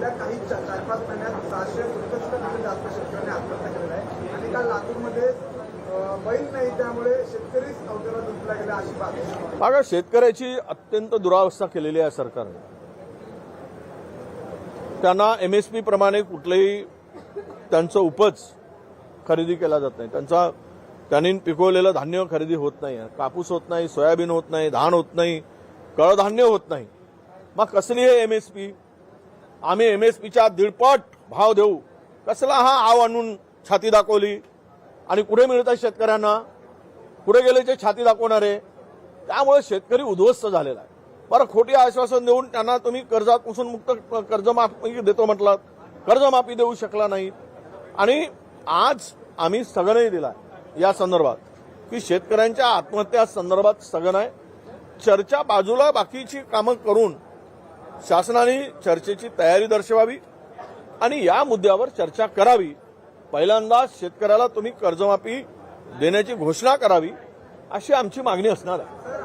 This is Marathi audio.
गेल्या काही 4-5 महिन्यात 667 जास्त शेतकऱ्यांनी आत्महत्या केलेल्या आहे आणि काल लातूरमध्ये बैल नाही त्यामुळे शेतकरीच अवघडात गुंतला गेला अशी बात आहे. बघा, शेतकऱ्याची अत्यंत दुरावस्था केलेली आहे सरकारने. त्यांना MSP प्रमाणे कुठलेही त्यांचं उपज खरेदी केला जात नाही. त्यांनी पिकवलेलं धान्य खरेदी होत नाही, कापूस होत नाही, सोयाबीन होत नाही, धान होत नाही, कडधान्य होत नाही. मग कसली हे MSP? आम्ही MSPच्या 1.5 भाव देऊ, कसला हा आव आणून छाती दाखवली आणि कुठे मिळतात शेतकऱ्यांना? कुठे गेले ते छाती दाखवणारे? त्यामुळे शेतकरी उद्ध्वस्त झालेला आहे. बरं, खोटी आश्वासन देऊन त्यांना तुम्ही कर्जापासून मुक्त कर्जमाफी देतो म्हटलात, कर्जमाफी देऊ शकला नाही. आणि आज आम्ही स्थगनही दिला या संदर्भात की शेतकऱ्यांच्या आत्महत्या संदर्भात स्थगन आहे. चर्चा बाजूला बाकीची कामं करून शासनाने चर्चेची तयारी दर्शवावी आणि या मुद्द्यावर चर्चा करावी. पहिल्यांदा शेतकऱ्याला तुम्ही कर्जमाफी देण्याची घोषणा करावी अशी आमची मागणी असणार आहे.